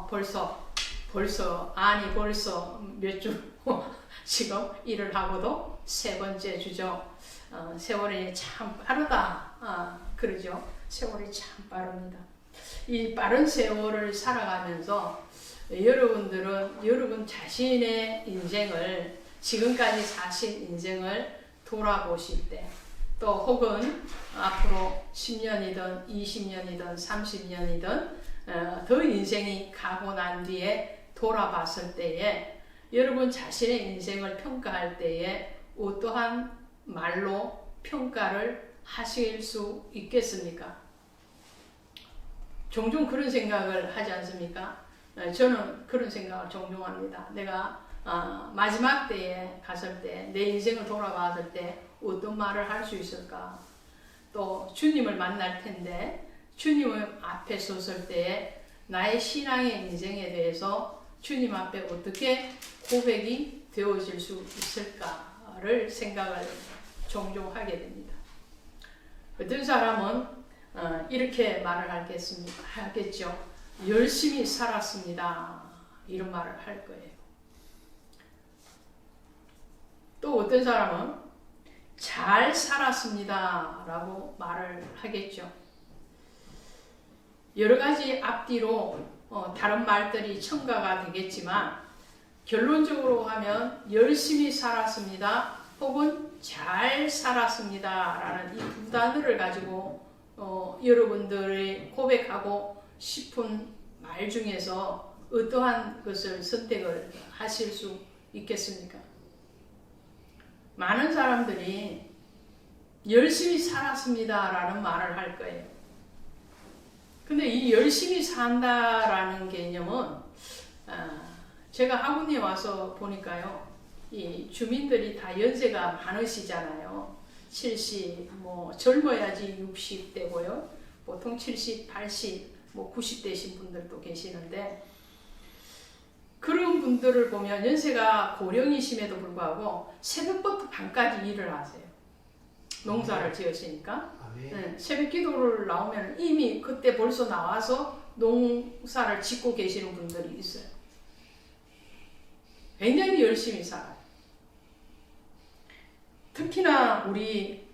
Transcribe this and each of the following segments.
벌써 몇 주 지금 일을 하고도 세 번째 주죠. 세월이 참 빠르다. 그러죠. 세월이 참 빠릅니다. 이 빠른 세월을 살아가면서 여러분 자신의 인생을, 지금까지 사신 인생을 돌아보실 때, 또 혹은 앞으로 10년이든 20년이든 30년이든 더 인생이 가고 난 뒤에 돌아봤을 때에 여러분 자신의 인생을 평가할 때에 어떠한 말로 평가를 하실 수 있겠습니까? 종종 그런 생각을 하지 않습니까? 저는 그런 생각을 종종 합니다. 내가 마지막 때에 갔을 때, 내 인생을 돌아봤을 때 어떤 말을 할 수 있을까? 또 주님을 만날 텐데 주님 앞에 섰을 때에 나의 신앙의 인생에 대해서 주님 앞에 어떻게 고백이 되어질 수 있을까를 생각을 종종 하게 됩니다. 어떤 사람은 이렇게 말을 하겠죠. 열심히 살았습니다. 이런 말을 할 거예요. 또 어떤 사람은 잘 살았습니다. 라고 말을 하겠죠. 여러 가지 앞뒤로 다른 말들이 첨가가 되겠지만 결론적으로 하면 열심히 살았습니다. 혹은 잘 살았습니다. 라는 이 두 단어를 가지고 여러분들이 고백하고 싶은 말 중에서 어떠한 것을 선택을 하실 수 있겠습니까? 많은 사람들이 열심히 살았습니다 라는 말을 할 거예요. 근데 이 열심히 산다라는 개념은 제가 학원에 와서 보니까요, 이 주민들이 다 연세가 많으시잖아요. 70, 젊어야지 60대고요. 보통 70, 80, 90대신 분들도 계시는데, 그런 분들을 보면 연세가 고령이심에도 불구하고 새벽부터 밤까지 일을 하세요. 농사를 지으시니까. 새벽 기도를 나오면 이미 그때 벌써 나와서 농사를 짓고 계시는 분들이 있어요. 굉장히 열심히 살아요. 특히나 우리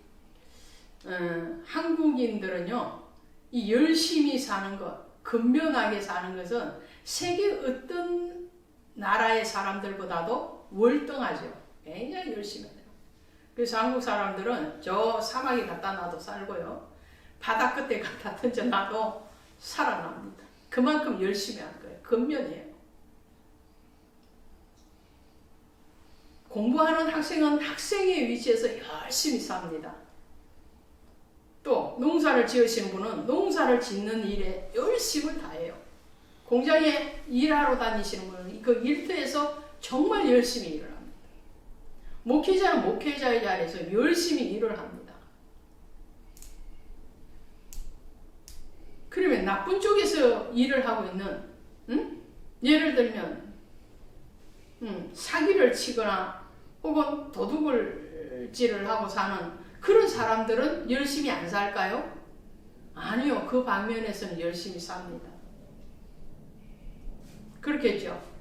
한국인들은요, 이 열심히 사는 것, 근면하게 사는 것은 세계 어떤 나라의 사람들보다도 월등하죠. 굉장히 열심히 해요. 그래서 한국 사람들은 저 사막에 갖다 놔도 살고요, 바다 끝에 갖다 던져놔도 살아납니다. 그만큼 열심히 할 거예요. 근면이에요. 공부하는 학생은 학생의 위치에서 열심히 삽니다. 또 농사를 지으시는 분은 농사를 짓는 일에 열심을 다해요. 공장에 일하러 다니시는 분은 그 일터에서 정말 열심히 일을 합니다. 목회자는 목회자의 자리에서 열심히 일을 합니다. 그러면 나쁜 쪽에서 일을 하고 있는, 예를 들면 사기를 치거나 혹은 도둑질을 하고 사는 그런 사람들은 열심히 안 살까요? 아니요. 그 방면에서는 열심히 삽니다. 그렇겠죠.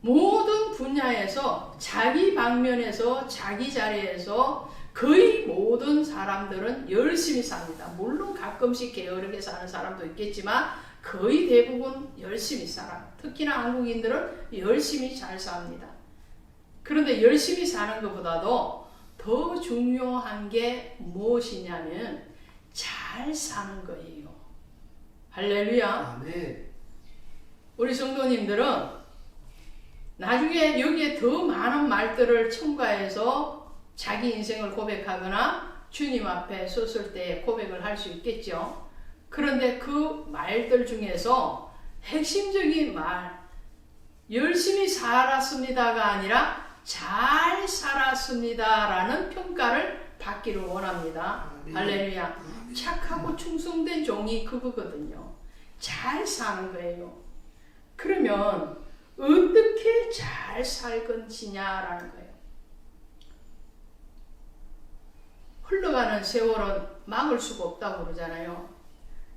모든 분야에서 자기 방면에서 자기 자리에서 거의 모든 사람들은 열심히 삽니다. 물론 가끔씩 게으르게 사는 사람도 있겠지만 거의 대부분 열심히 살아요. 특히나 한국인들은 열심히 잘 삽니다. 그런데 열심히 사는 것보다도 더 중요한 게 무엇이냐면 잘 사는 거예요. 할렐루야. 아멘. 우리 성도님들은 나중에 여기에 더 많은 말들을 첨가해서 자기 인생을 고백하거나 주님 앞에 섰을 때 고백을 할 수 있겠죠. 그런데 그 말들 중에서 핵심적인 말, 열심히 살았습니다가 아니라 잘 살았습니다라는 평가를 받기를 원합니다. 할렐루야. 착하고 충성된 종이 그거거든요. 잘 사는 거예요. 그러면 어떻게 잘 살건지냐라는 거예요. 흘러가는 세월은 막을 수가 없다고 그러잖아요.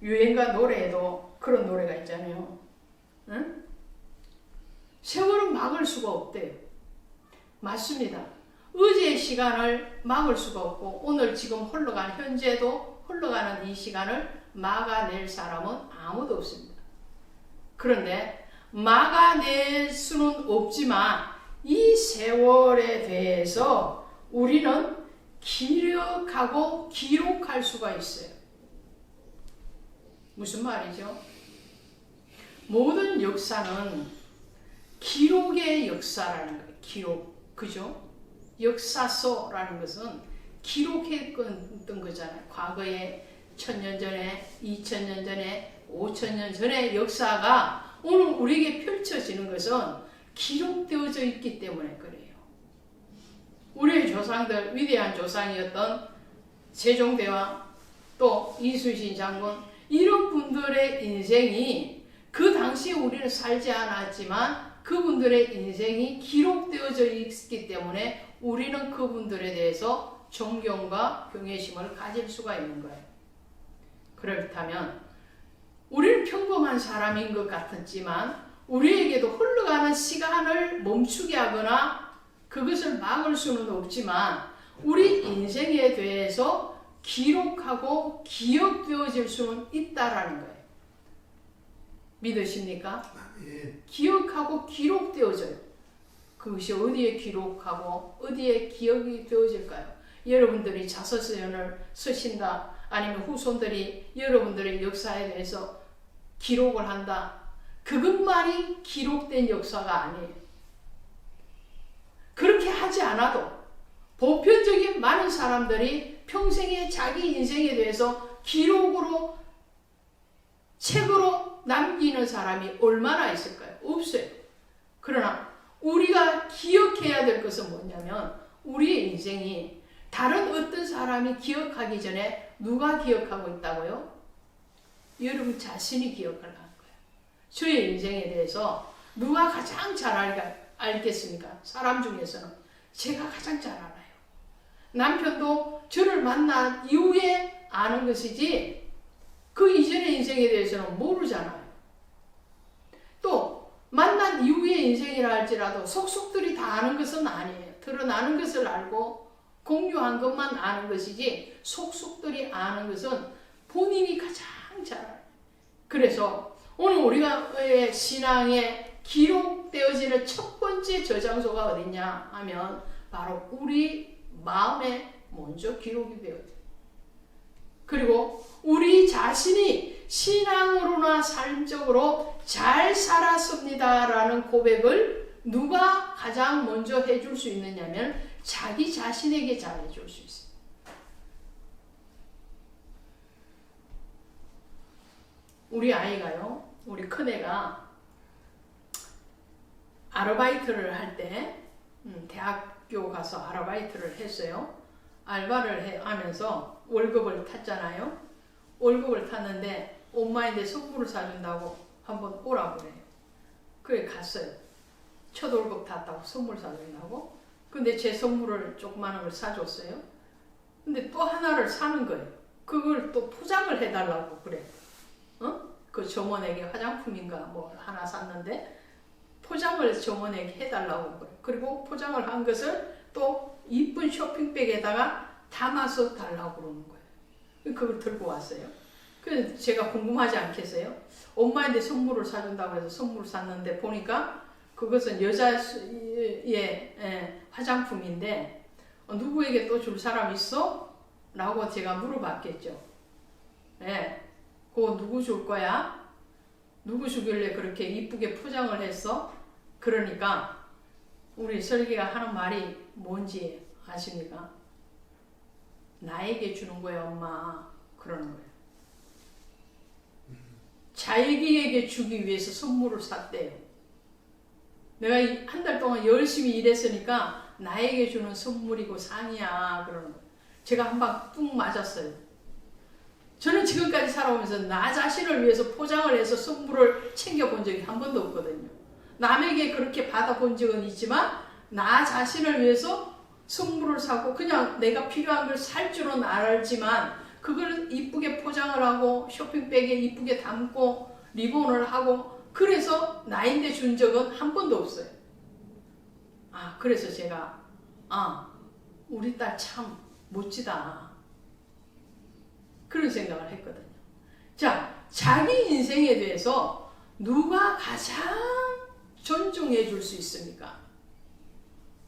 유행가 노래에도 그런 노래가 있잖아요. 응? 세월은 막을 수가 없대요. 맞습니다. 어제의 시간을 막을 수가 없고 오늘 지금 흘러가는 현재도 흘러가는 이 시간을 막아낼 사람은 아무도 없습니다. 그런데 막아낼 수는 없지만 이 세월에 대해서 우리는 기억하고 기록할 수가 있어요. 무슨 말이죠? 모든 역사는 기록의 역사라는 거예요. 기록. 그죠? 역사서라는 것은 기록했던 거잖아요. 과거에 1000년 전에, 2000년 전에, 5000년 전의 역사가 오늘 우리에게 펼쳐지는 것은 기록되어져 있기 때문에 그래요. 우리의 조상들, 위대한 조상이었던 세종대왕, 또 이순신 장군, 이런 분들의 인생이 그 당시에 우리는 살지 않았지만 그분들의 인생이 기록되어져 있기 때문에 우리는 그분들에 대해서 존경과 경외심을 가질 수가 있는 거예요. 그렇다면 우리는 평범한 사람인 것 같았지만 우리에게도 흘러가는 시간을 멈추게 하거나 그것을 막을 수는 없지만 우리 인생에 대해서 기록하고 기억되어질 수는 있다라는 거예요. 믿으십니까? 기억하고 기록되어져요. 그것이 어디에 기록하고 어디에 기억이 되어질까요? 여러분들이 자서전을 쓰신다, 아니면 후손들이 여러분들의 역사에 대해서 기록을 한다. 그것만이 기록된 역사가 아니에요. 그렇게 하지 않아도 보편적인 많은 사람들이 평생에 자기 인생에 대해서 기록으로, 책으로 남기는 사람이 얼마나 있을까요? 없어요. 그러나 우리가 기억해야 될 것은 뭐냐면 우리의 인생이 다른 어떤 사람이 기억하기 전에 누가 기억하고 있다고요? 여러분 자신이 기억을 한 거예요. 저의 인생에 대해서 누가 가장 잘 알겠습니까? 사람 중에서는 제가 가장 잘 알아요. 남편도 저를 만난 이후에 아는 것이지 그 이전의 인생에 대해서는 모르잖아요. 또 만난 이후의 인생이라 할지라도 속속들이 다 아는 것은 아니에요. 드러나는 것을 알고 공유한 것만 아는 것이지 속속들이 아는 것은 본인이 가장 잘 알아요. 그래서 오늘 우리가 신앙에 기록되어지는 첫 번째 저장소가 어딨냐 하면 바로 우리 마음에 먼저 기록이 되어져요. 그리고 우리 자신이 신앙으로나 삶적으로 잘 살았습니다라는 고백을 누가 가장 먼저 해줄 수 있느냐면 자기 자신에게 잘해줄 수 있어요. 우리 아이가요, 우리 큰애가 아르바이트를 할 때 대학교 가서 아르바이트를 했어요. 알바를 하면서 월급을 탔잖아요. 월급을 탔는데 엄마한테 선물을 사준다고 한번 오라고 그래요. 그래 갔어요. 첫 월급 탔다고 선물 사준다고. 근데 제 선물을 조그마한 걸 사줬어요. 근데 또 하나를 사는 거예요. 그걸 또 포장을 해달라고 그래. 그 점원에게 화장품인가 뭐 하나 샀는데 포장을 점원에게 해달라고 그래. 그리고 포장을 한 것을 또 이쁜 쇼핑백에다가 담아서 달라고 그러는 거예요. 그걸 들고 왔어요. 그래서 제가 궁금하지 않겠어요? 엄마한테 선물을 사준다고 해서 선물을 샀는데 보니까 그것은 여자의 화장품인데 누구에게 또 줄 사람 있어? 라고 제가 물어봤겠죠. 그거 누구 줄 거야? 누구 주길래 그렇게 이쁘게 포장을 했어? 그러니까 우리 설계가 하는 말이 뭔지 아십니까? 나에게 주는 거야 엄마. 그러는 거예요. 자기에게 주기 위해서 선물을 샀대요. 내가 한 달 동안 열심히 일했으니까 나에게 주는 선물이고 상이야. 그러는 거예요. 제가 한 방 뚝 맞았어요. 저는 지금까지 살아오면서 나 자신을 위해서 포장을 해서 선물을 챙겨본 적이 한 번도 없거든요. 남에게 그렇게 받아본 적은 있지만 나 자신을 위해서 선물을 사고 그냥 내가 필요한 걸 살 줄은 알지만 그걸 이쁘게 포장을 하고 쇼핑백에 이쁘게 담고 리본을 하고 그래서 나인데 준 적은 한 번도 없어요. 그래서 제가 우리 딸 참 멋지다 그런 생각을 했거든요. 자, 자기 인생에 대해서 누가 가장 존중해 줄 수 있습니까?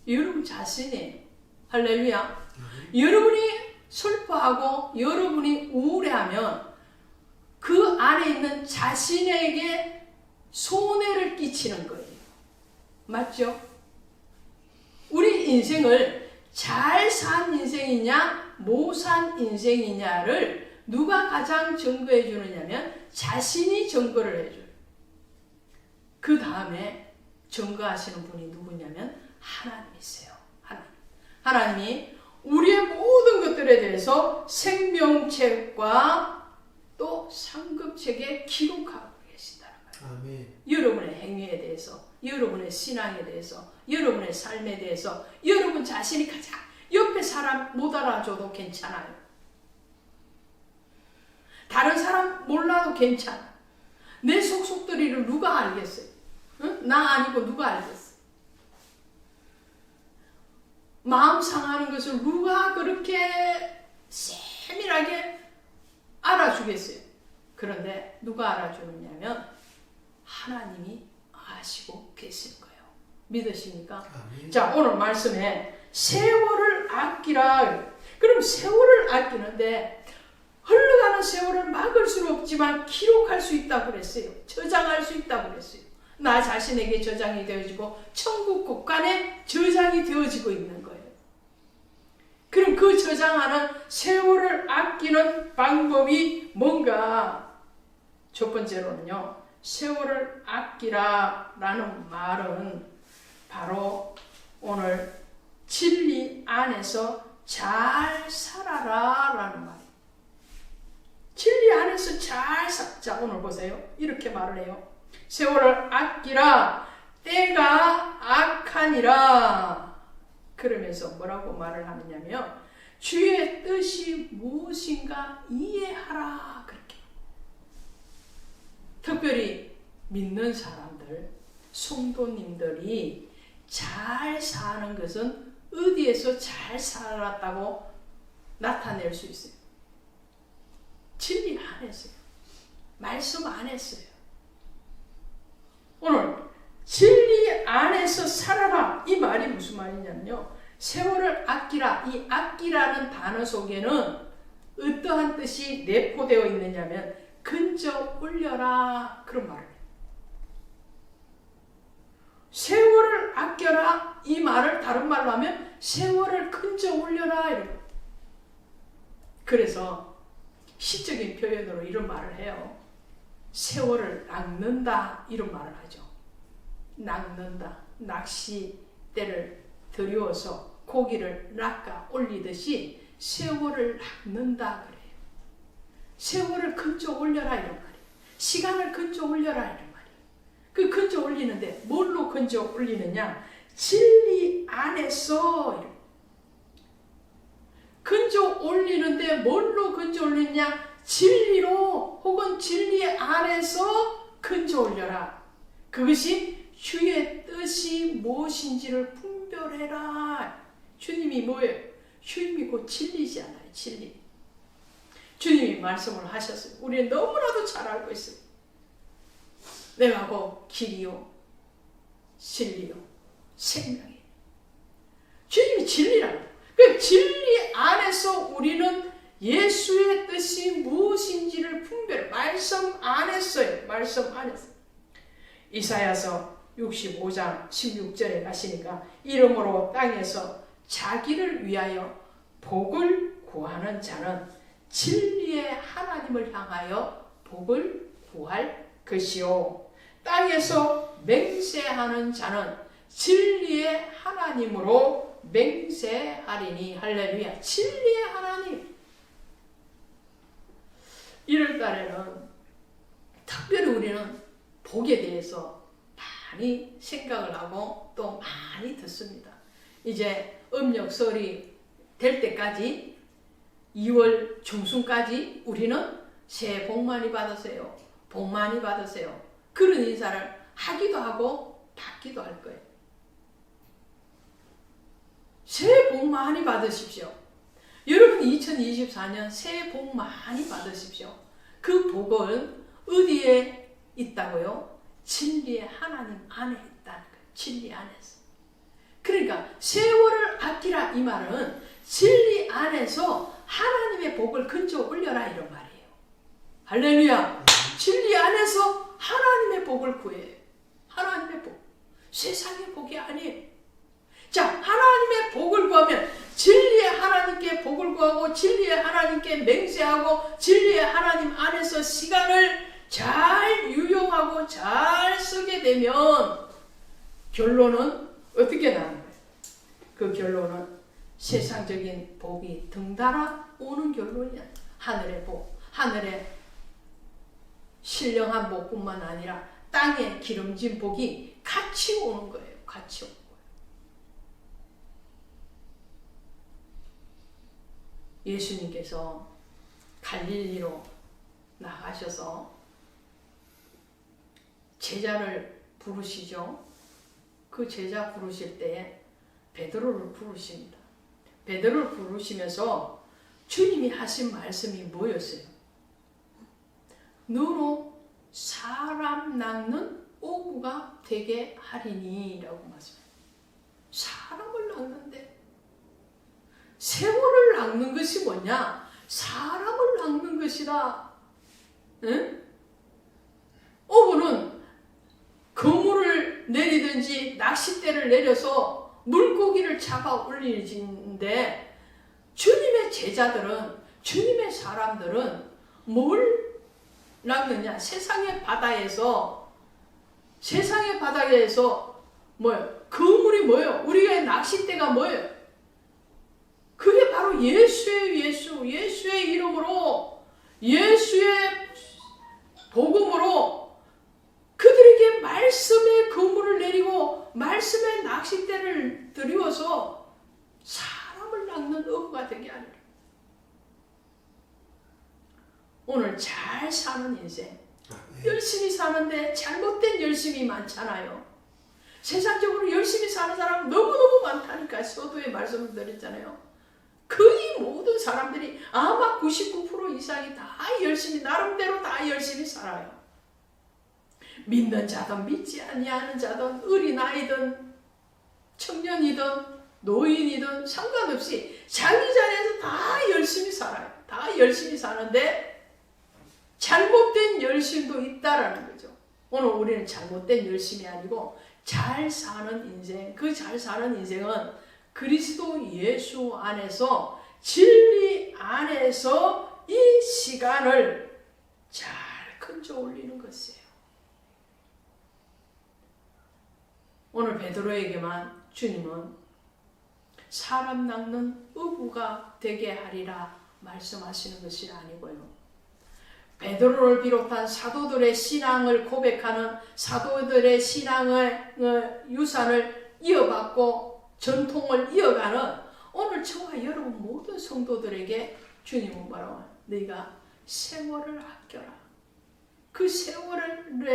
여러분 자신이에요. 할렐루야. 여러분이 슬퍼하고 여러분이 우울해하면 그 안에 있는 자신에게 손해를 끼치는 거예요. 맞죠? 우리 인생을 잘 산 인생이냐 못 산 인생이냐를 누가 가장 증거해 주느냐면 자신이 증거를 해줘요. 그 다음에 증거하시는 분이 누구냐면 하나님이세요. 하나님이 우리의 모든 것들에 대해서 생명책과 또 상급책에 기록하고 계신다는 거예요. 아멘. 여러분의 행위에 대해서, 여러분의 신앙에 대해서, 여러분의 삶에 대해서 여러분 자신이 가장 옆에 사람 못 알아줘도 괜찮아요. 다른 사람 몰라도 괜찮아. 내 속속들이를 누가 알겠어요? 응? 나 아니고 누가 알겠어? 마음 상하는 것을 누가 그렇게 세밀하게 알아주겠어요? 그런데 누가 알아주느냐면 하나님이 아시고 계시는 거예요. 믿으십니까? 아멘. 자, 오늘 말씀에 세월을 아끼라. 그럼 세월을 아끼는데 흘러가는 세월을 막을 수는 없지만 기록할 수 있다고 그랬어요. 저장할 수 있다고 그랬어요. 나 자신에게 저장이 되어지고 천국 곳간에 저장이 되어지고 있는 거예요. 그럼 그 저장하는 세월을 아끼는 방법이 뭔가? 첫 번째로는요, 세월을 아끼라라는 말은 바로 오늘 진리 안에서 잘 살아라라는 말이에요. 진리 안에서 잘 자, 오늘 보세요. 이렇게 말을 해요. 세월을 아끼라, 때가 악하니라. 그러면서 뭐라고 말을 하느냐면 주의 뜻이 무엇인가 이해하라. 그렇게. 특별히 믿는 사람들, 성도님들이 잘 사는 것은 어디에서 잘 살았다고 나타낼 수 있어요? 진리 안에서요. 말씀 안에서요. 오늘 진리 안에서 살아라. 이 말이 무슨 말이냐면요. 세월을 아끼라. 이 아끼라는 단어 속에는 어떠한 뜻이 내포되어 있느냐면 근저 올려라. 그런 말을 해요. 세월을 아껴라. 이 말을 다른 말로 하면 세월을 근저 올려라. 이러고. 그래서 시적인 표현으로 이런 말을 해요. 세월을 낚는다. 이런 말을 하죠. 낚는다. 낚시대를 들여서 고기를 낚아 올리듯이 세월을 낚는다 그래요. 세월을 근저 올려라 이런 말이에요. 시간을 근저 올려라 이런 말이에요. 그 근저 올리는데 뭘로 근저 올리느냐? 진리 안에서. 근저 올리는데 뭘로 근저 올리느냐? 진리로 혹은 진리 안에서 근저 올려라. 그것이 주의 뜻이 무엇인지를 분별해라. 주님이 뭐예요? 주님이 곧 진리잖아요. 진리. 주님이 말씀을 하셨어요. 우리는 너무나도 잘 알고 있어요. 내가 곧 길이요 진리요 생명이에요. 주님이 진리라고. 그 진리 안에서 우리는 예수의 뜻이 무엇인지를 분별해. 말씀 안에서요. 말씀 안에서. 이사야서 65장 16절에 가시니까 이러므로 땅에서 자기를 위하여 복을 구하는 자는 진리의 하나님을 향하여 복을 구할 것이요. 땅에서 맹세하는 자는 진리의 하나님으로 맹세하리니. 할렐루야. 진리의 하나님. 1월 달에는 특별히 우리는 복에 대해서 많이 생각을 하고 또 많이 듣습니다. 이제 음력설이 될 때까지 2월 중순까지 우리는 새해 복 많이 받으세요. 복 많이 받으세요. 그런 인사를 하기도 하고 받기도 할 거예요. 새해 복 많이 받으십시오. 여러분 2024년 새해 복 많이 받으십시오. 그 복은 어디에 있다고요? 진리의 하나님 안에 있다는 거예요. 진리 안에서. 그러니까 세월을 아끼라 이 말은 진리 안에서 하나님의 복을 건져 올려라 이런 말이에요. 할렐루야. 진리 안에서 하나님의 복을 구해요. 하나님의 복. 세상의 복이 아니에요. 자, 하나님의 복을 구하면 진리의 하나님께 복을 구하고 진리의 하나님께 맹세하고 진리의 하나님 안에서 시간을 잘 유용하고 잘 쓰게 되면 결론은 어떻게 나는 거예요? 그 결론은 세상적인 복이 등달아 오는 결론이야. 하늘의 복, 하늘의 신령한 복뿐만 아니라 땅에 기름진 복이 같이 오는 거예요. 같이 오는 거예요. 예수님께서 갈릴리로 나가셔서 제자를 부르시죠. 그 제자 부르실 때에 베드로를 부르십니다. 베드로를 부르시면서 주님이 하신 말씀이 뭐였어요? 너로 사람 낚는 어부가 되게 하리니 라고 말씀해요. 사람을 낚는데 세월을 낚는 것이 뭐냐? 사람을 낚는 것이다. 응? 어부는 그물을 내리든지 낚싯대를 내려서 물고기를 잡아 올리는데 주님의 제자들은, 주님의 사람들은 뭘 낚느냐? 세상의 바다에서 뭐예요? 그물이 뭐예요? 우리의 낚싯대가 뭐예요? 그게 바로 예수의 이름으로, 예수의 복음으로 그들에게 말씀의 그물을 내리고 말씀의 낚싯대를 들이워서 사람을 낚는 어부가 되게 하리라. 오늘 잘 사는 인생, 열심히 사는데 잘못된 열심이 많잖아요. 세상적으로 열심히 사는 사람 너무너무 많다니까 서두에 말씀을 드렸잖아요. 거의 모든 사람들이 아마 99% 이상이 다 열심히, 나름대로 다 열심히 살아요. 믿는 자든 믿지 아니하는 자든 어린아이든 청년이든 노인이든 상관없이 자기 자리에서 다 열심히 살아요. 다 열심히 사는데 잘못된 열심도 있다라는 거죠. 오늘 우리는 잘못된 열심이 아니고 잘 사는 인생, 그 잘 사는 인생은 그리스도 예수 안에서 진리 안에서 이 시간을 잘 건져 올리는 것이에요. 오늘 베드로에게만 주님은 사람 낚는 어부가 되게 하리라 말씀하시는 것이 아니고요. 베드로를 비롯한 사도들의 신앙을 고백하는 사도들의 신앙의 유산을 이어받고 전통을 이어가는 오늘 저와 여러분 모든 성도들에게 주님은 뭐라고 해요? 너희가 세월을 아껴라. 그 세월을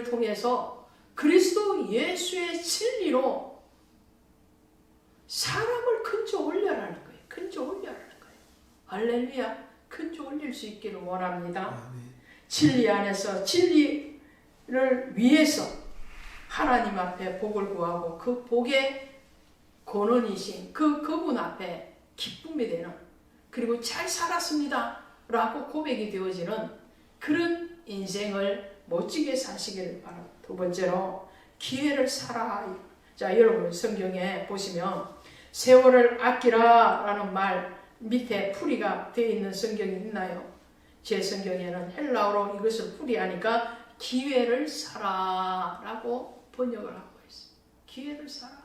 통해서 그리스도 예수의 진리로 사람을 건져 올려라는 거예요. 건져 올려라는 거예요. 할렐루야. 건져 올릴 수 있기를 원합니다. 진리 안에서 진리를 위해서 하나님 앞에 복을 구하고 그 복의 권원이신 그분 앞에 기쁨이 되는, 그리고 잘 살았습니다 라고 고백이 되어지는 그런 인생을 멋지게 사시기를 바랍니다. 두 번째로 기회를 살아. 자, 여러분 성경에 보시면 세월을 아끼라 라는 말 밑에 풀이가 되어 있는 성경이 있나요? 제 성경에는 헬라어로 이것을 풀이하니까 기회를 살아 라고 번역을 하고 있어요. 기회를 살아.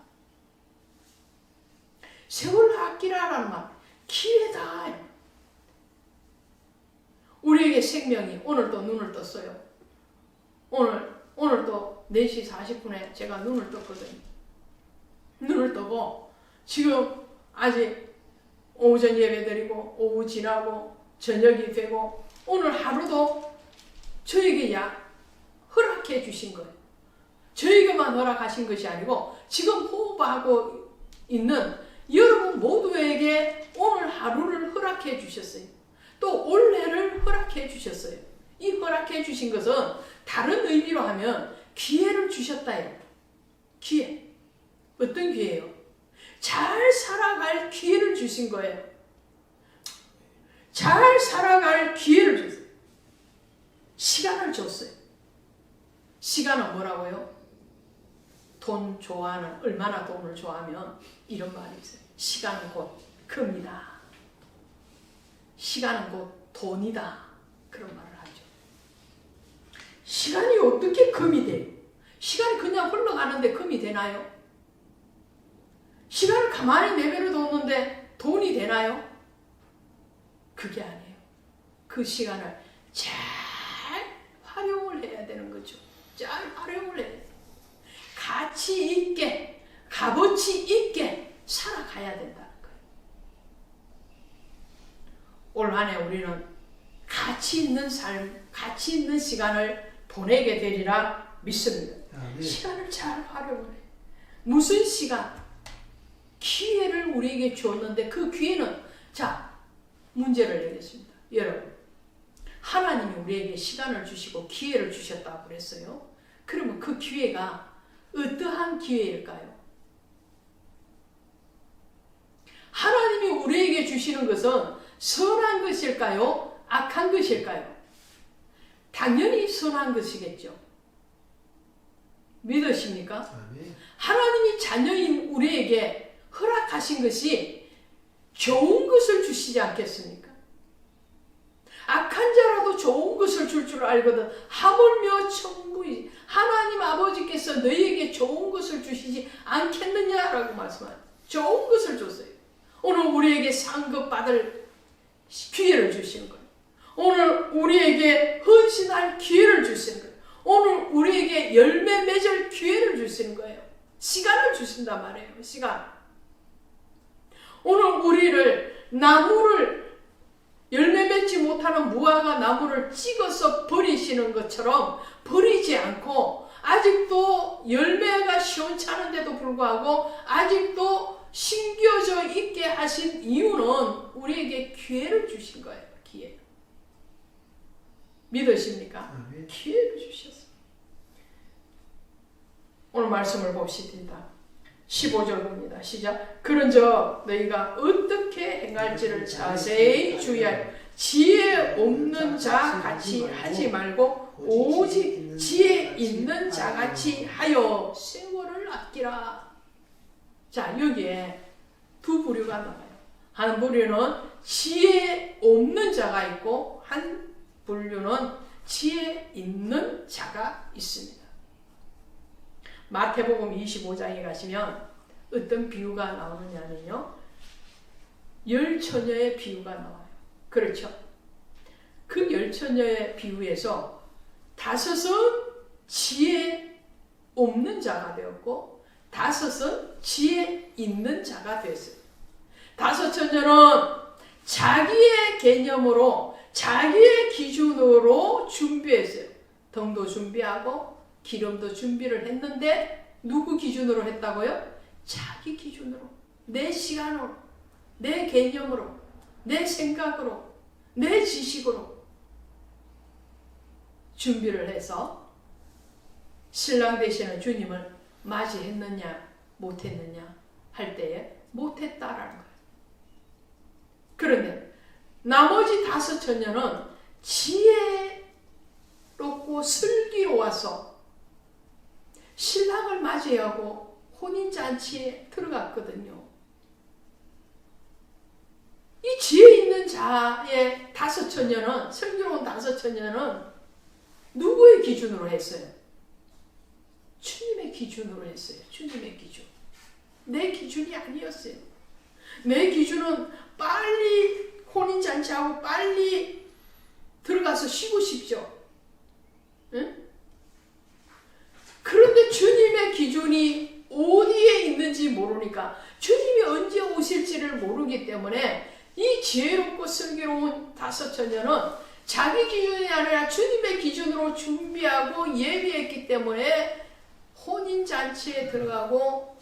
세월을 아끼라라는 말, 기회다. 우리에게 생명이 오늘도 눈을 떴어요. 오늘도 4시 40분에 제가 눈을 떴거든요. 눈을 뜨고 지금 아직 오전 예배 드리고 오후 지나고 저녁이 되고 오늘 하루도 저에게 허락해 주신 거예요. 저에게만 허락하신 것이 아니고 지금 호흡하고 있는 여러분 모두에게 오늘 하루를 허락해 주셨어요. 또 올해를 허락해 주셨어요. 이 허락해 주신 것은 다른 의미로 하면 기회를 주셨다요. 기회. 어떤 기회예요? 잘 살아갈 기회를 주신 거예요. 잘 살아갈 기회를 줬어요. 시간을 줬어요. 시간은 뭐라고요? 돈 좋아하는, 얼마나 돈을 좋아하면 이런 말이 있어요. 시간은 곧 금이다. 시간은 곧 돈이다. 그런 말을 하죠. 시간이 어떻게 금이 돼요? 시간이 그냥 흘러가는데 금이 되나요? 시간을 가만히 내버려 뒀는데 돈이 되나요? 그게 아니에요. 그 시간을 잘 활용을 해야 되는 거죠. 잘 활용을 해야 돼요. 가치 있게, 값어치 있게 살아가야 된다는 거예요. 올 한 해 우리는 가치 있는 삶, 가치 있는 시간을 보내게 되리라 믿습니다. 네. 시간을 잘 활용을 해요. 무슨 시간? 기회를 우리에게 주었는데 그 기회는, 자, 문제를 내겠습니다. 여러분, 하나님이 우리에게 시간을 주시고 기회를 주셨다고 그랬어요. 그러면 그 기회가 어떠한 기회일까요? 하나님이 우리에게 주시는 것은 선한 것일까요? 악한 것일까요? 당연히 선한 것이겠죠. 믿으십니까? 하나님이 자녀인 우리에게 허락하신 것이 좋은 것을 주시지 않겠습니까? 악한 자라도 좋은 것을 줄 줄 알거든 하물며 천부이 하나님 아버지께서 너희에게 좋은 것을 주시지 않겠느냐라고 말씀하셨어요. 좋은 것을 줬어요. 오늘 우리에게 상급 받을 기회를 주시는 거예요. 오늘 우리에게 헌신할 기회를 주시는 거예요. 오늘 우리에게 열매 맺을 기회를 주시는 거예요. 시간을 주신단 말이에요. 시간. 오늘 우리를 나무를 열매 맺지 못하는 무화과 나무를 찍어서 버리시는 것처럼 버리지 않고 아직도 열매가 시원찮은데도 불구하고 아직도 심겨져 있게 하신 이유는 우리에게 기회를 주신 거예요. 기회. 믿으십니까? 기회를 주셨어요. 오늘 말씀을 봅시다. 15절 봅니다. 시작. 그런즉 너희가 어떻게 행할지를 자세히 주의하여 지혜 없는 자 같이 하지 말고 오직 지혜 있는 자 같이 하여 세월을 아끼라. 자, 여기에 두 부류가 나와요. 한 부류는 지혜 없는 자가 있고 한 부류는 지혜 있는 자가 있습니다. 마태복음 25장에 가시면 어떤 비유가 나오느냐면요. 열 처녀의 비유가 나와요. 그렇죠? 그 열 처녀의 비유에서 다섯은 지혜 없는 자가 되었고 다섯은 지혜 있는 자가 되었어요. 다섯 처녀는 자기의 개념으로 자기의 기준으로 준비했어요. 등도 준비하고 기름도 준비를 했는데 누구 기준으로 했다고요? 자기 기준으로, 내 시간으로, 내 개념으로, 내 생각으로, 내 지식으로 준비를 해서 신랑 되시는 주님을 맞이했느냐 못했느냐 할 때에 못했다라는 거예요. 그런데 나머지 다섯 처녀는 지혜롭고 슬기로워서 신랑을 맞이하고 혼인잔치에 들어갔거든요. 이 지혜 있는 자의 다섯 처녀는, 슬기로운 다섯 처녀는 누구의 기준으로 했어요? 주님의 기준으로 했어요. 주님의 기준. 내 기준이 아니었어요. 내 기준은 빨리 혼인잔치하고 빨리 들어가서 쉬고 싶죠. 응? 그런데 주님의 기준이 어디에 있는지 모르니까 주님이 언제 오실 고칠지를 모르기 때문에 이 지혜롭고 슬기로운 다섯 처녀는 자기 기준이 아니라 주님의 기준으로 준비하고 예비했기 때문에 혼인잔치에 들어가고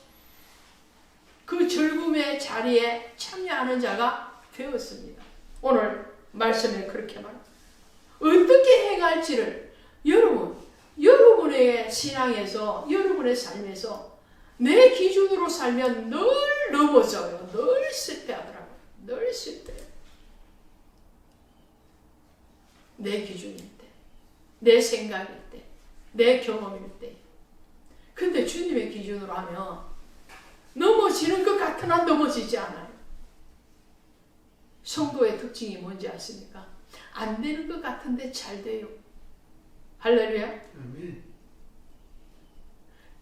그 즐거움의 자리에 참여하는 자가 되었습니다. 오늘 말씀에 그렇게 말합니다. 어떻게 행할지를 여러분의 신앙에서, 여러분의 삶에서 내 기준으로 살면 늘 넘어져요. 늘 실패하더라고요. 늘 실패해요. 내 기준일 때, 내 생각일 때, 내 경험일 때. 근데 주님의 기준으로 하면 넘어지는 것 같으나 넘어지지 않아요. 성도의 특징이 뭔지 아십니까? 안 되는 것 같은데 잘 돼요. 할렐루야. 아멘.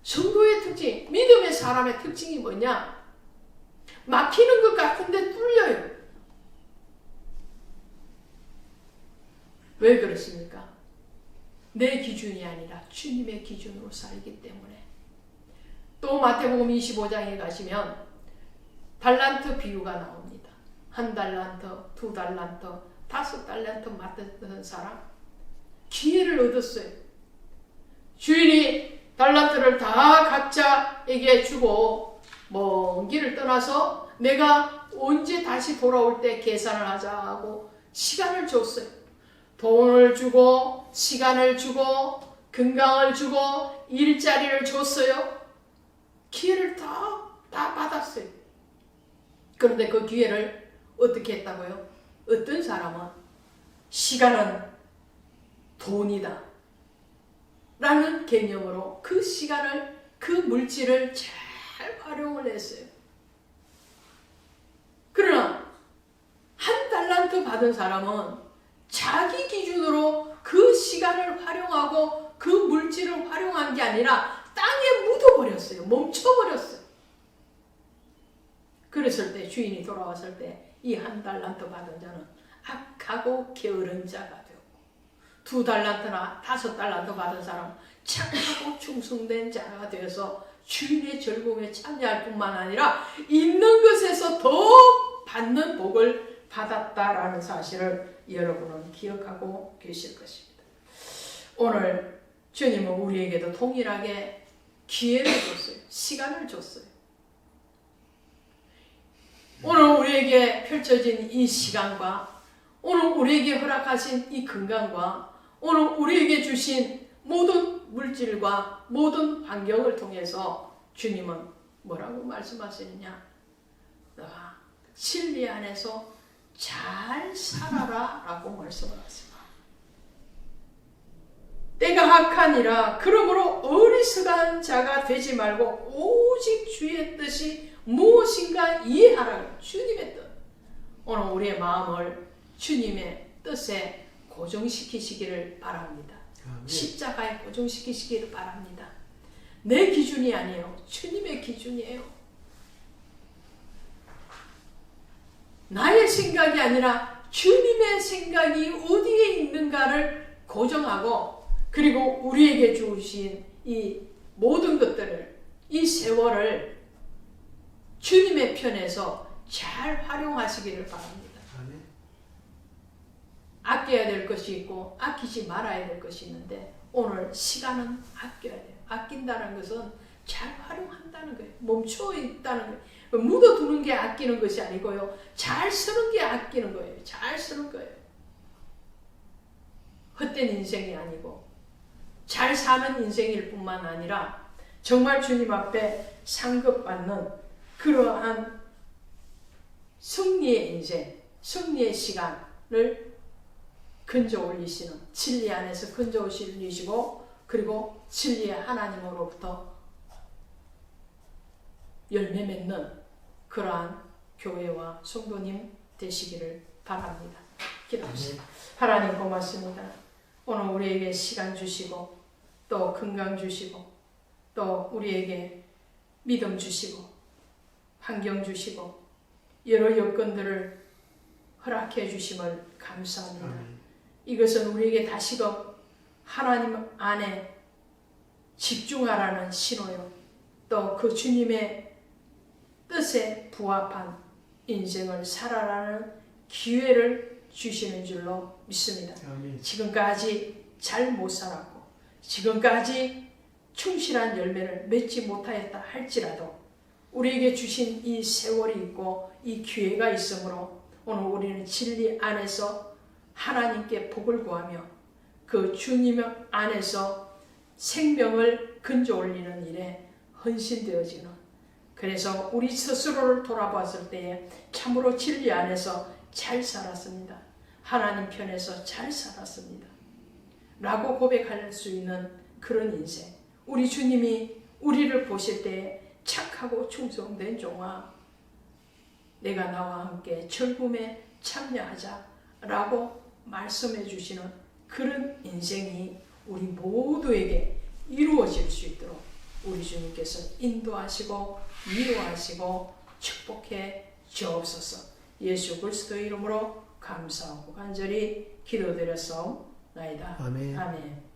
성도의 특징, 믿음의 사람의 특징이 뭐냐? 막히는 것 같은데 뚫려요. 왜 그렇습니까? 내 기준이 아니라 주님의 기준으로 살기 때문에. 또 마태복음 25장에 가시면 달란트 비유가 나옵니다. 1달란트, 2달란트, 5달란트 맡았던 사람 기회를 얻었어요. 주인이 달란트를 다 각자에게 주고 먼 길을 떠나서 내가 언제 다시 돌아올 때 계산을 하자 하고 시간을 줬어요. 돈을 주고 시간을 주고 건강을 주고 일자리를 줬어요. 기회를 다 받았어요. 그런데 그 기회를 어떻게 했다고요? 어떤 사람은 시간은 돈이다 라는 개념으로 그 시간을, 그 물질을 잘 활용을 했어요. 그러나 1달란트 받은 사람은 자기 기준으로 그 시간을 활용하고 그 물질을 활용한 게 아니라 땅에 묻어버렸어요. 멈춰버렸어요. 그랬을 때 주인이 돌아왔을 때 이 1달란트 받은 자는 악하고 게으른 자가 되었고 2달란트나 5달란트 받은 사람 착하고 충성된 자가 되어서 주인의 즐거움에 참여할 뿐만 아니라 있는 것에서 더 받는 복을 받았다라는 사실을 여러분은 기억하고 계실 것입니다. 오늘 주님은 우리에게도 동일하게 기회를 줬어요. 시간을 줬어요. 오늘 우리에게 펼쳐진 이 시간과 오늘 우리에게 허락하신 이 건강과 오늘 우리에게 주신 모든 물질과 모든 환경을 통해서 주님은 뭐라고 말씀하시느냐? 너가 진리 안에서 잘 살아라 라고 말씀을 하십니다. 때가 악하니라 그러므로 어리석은 자가 되지 말고 오직 주의 뜻이 무엇인가 이해하라. 주님의 뜻. 오늘 우리의 마음을 주님의 뜻에 고정시키시기를 바랍니다. 아멘. 십자가에 고정시키시기를 바랍니다. 내 기준이 아니에요. 주님의 기준이에요. 나의 생각이 아니라 주님의 생각이 어디에 있는가를 고정하고 그리고 우리에게 주신 이 모든 것들을 이 세월을 주님의 편에서 잘 활용하시기를 바랍니다. 아멘. 아껴야 될 것이 있고 아끼지 말아야 될 것이 있는데 오늘 시간은 아껴야 돼요. 아낀다는 것은 잘 활용한다는 거예요. 멈춰 있다는 거예요. 묻어두는 게 아끼는 것이 아니고요. 잘 쓰는 게 아끼는 거예요. 잘 쓰는 거예요. 헛된 인생이 아니고 잘 사는 인생일 뿐만 아니라 정말 주님 앞에 상급받는 그러한 승리의 인생, 승리의 시간을 건져 올리시는 진리 안에서 건져 올리시고 그리고 진리의 하나님으로부터 열매 맺는 그러한 교회와 성도님 되시기를 바랍니다. 기도합시다. 하나님 고맙습니다. 오늘 우리에게 시간 주시고 또 건강 주시고 또 우리에게 믿음 주시고 환경 주시고 여러 여건들을 허락해 주심을 감사합니다. 이것은 우리에게 다시금 하나님 안에 집중하라는 신호요. 또 그 주님의 뜻에 부합한 인생을 살아가는 기회를 주시는 줄로 믿습니다. 지금까지 잘 못 살았고 지금까지 충실한 열매를 맺지 못하였다 할지라도 우리에게 주신 이 세월이 있고 이 기회가 있으므로 오늘 우리는 진리 안에서 하나님께 복을 구하며 그 주님 안에서 생명을 건져 올리는 일에 헌신되어지는, 그래서 우리 스스로를 돌아봤을 때에 참으로 진리 안에서 잘 살았습니다. 하나님 편에서 잘 살았습니다. 라고 고백할 수 있는 그런 인생. 우리 주님이 우리를 보실 때에 착하고 충성된 종아, 내가 나와 함께 즐거움에 참여하자 라고 말씀해 주시는 그런 인생이 우리 모두에게 이루어질 수 있도록 우리 주님께서 인도하시고 위로하시고 축복해 주옵소서. 예수 그리스도의 이름으로 감사하고 간절히 기도드렸사옵나이다. 아멘. 아멘.